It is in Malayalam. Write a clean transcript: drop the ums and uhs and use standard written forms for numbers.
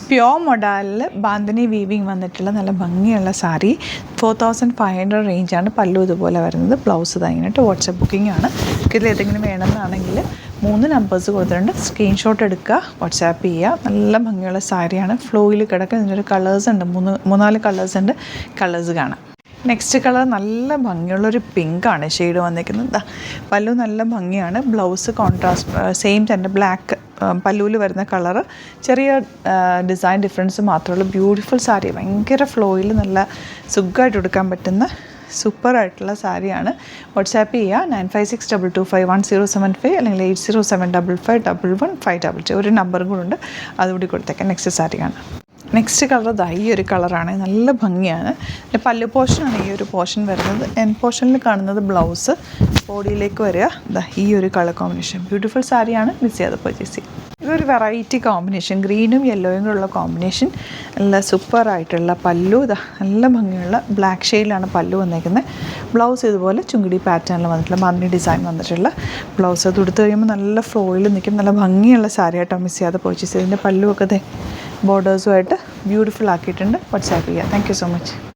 പ്യോർ മൊഡാലിൽ ബാന്തിനി വീവിങ് വന്നിട്ടുള്ള നല്ല ഭംഗിയുള്ള സാരി 4500 റേഞ്ചാണ്. പല്ലു ഇതുപോലെ വരുന്നത്. ബ്ലൗസ് ഇതായിട്ട് വാട്സപ്പ് ബുക്കിംഗ് ആണ്. ഇതിൽ ഏതെങ്കിലും വേണമെന്നാണെങ്കിൽ 3 നമ്പേഴ്സ് കൊടുത്തിട്ടുണ്ട്. സ്ക്രീൻഷോട്ട് എടുക്കുക, വാട്സാപ്പ് ചെയ്യുക. നല്ല ഭംഗിയുള്ള സാരിയാണ്. ഫ്ലോയിൽ കിടക്കുക. ഇതിൻ്റെ കളേഴ്സ് ഉണ്ട്, 3-4 കളേഴ്സ് ഉണ്ട്. കളേഴ്സ് കാണാം. നെക്സ്റ്റ് കളർ നല്ല ഭംഗിയുള്ളൊരു പിങ്കാണ് ഷെയ്ഡ് വന്നിരിക്കുന്നത്. പല്ലു നല്ല ഭംഗിയാണ്. ബ്ലൗസ് കോൺട്രാസ്റ്റ് സെയിം തന്നെ ബ്ലാക്ക് പല്ലുവിൽ വരുന്ന കളറ്. ചെറിയ ഡിസൈൻ ഡിഫറൻസ് മാത്രമേ ഉള്ളൂ. ബ്യൂട്ടിഫുൾ സാരി. ഭയങ്കര ഫ്ലോയിൽ നല്ല സുഖമായിട്ട് എടുക്കാൻ പറ്റുന്ന സൂപ്പറായിട്ടുള്ള സാരിയാണ്. വാട്സാപ്പ് ചെയ്യുക 9562251075 അല്ലെങ്കിൽ 8075551152. ഒരു നമ്പറും കൂടെ ഉണ്ട്, അതുകൂടി കൊടുത്തേക്കാം. നെക്സ്റ്റ് സാരി കാണാം. നെക്സ്റ്റ് കളർ ഈ ഒരു കളറാണ്. നല്ല ഭംഗിയാണ്. പല്ലു പോർഷനാണ് ഈ ഒരു പോർഷൻ വരുന്നത്. എൻ പോർഷനിൽ കാണുന്നത് ബ്ലൗസ്. ബോഡിയിലേക്ക് വരിക ഈ ഒരു കളർ കോമ്പിനേഷൻ. ബ്യൂട്ടിഫുൾ സാരിയാണ്. മിസ് ചെയ്യാതെ പർച്ചേസ് ചെയ്യും. ഇതൊരു വെറൈറ്റി കോമ്പിനേഷൻ. ഗ്രീനും യെല്ലോയും കൂടെയുള്ള കോമ്പിനേഷൻ. നല്ല സൂപ്പറായിട്ടുള്ള പല്ലു. നല്ല ഭംഗിയുള്ള ബ്ലാക്ക് ഷെയ്ഡിലാണ് പല്ലു വന്നേക്കുന്നത്. ബ്ലൗസ് ഇതുപോലെ ചുങ്കിടി പാറ്റേണിൽ വന്നിട്ടുള്ള ബാന്തിനി ഡിസൈൻ വന്നിട്ടുള്ള ബ്ലൗസ്. അത് കൊടുത്ത് കഴിയുമ്പോൾ നല്ല ഫ്ലോയിൽ നിൽക്കും. നല്ല ഭംഗിയുള്ള സാരിയായിട്ടോ. മിസ് ചെയ്യാതെ പർച്ചേസ് ചെയ്ത് ഇതിൻ്റെ പല്ലുമൊക്കെ ബോർഡേഴ്സുമായിട്ട് ബ്യൂട്ടിഫുൾ ആക്കിയിട്ടുണ്ട്. വാട്സാപ്പ് ചെയ്യുക. Thank you so much.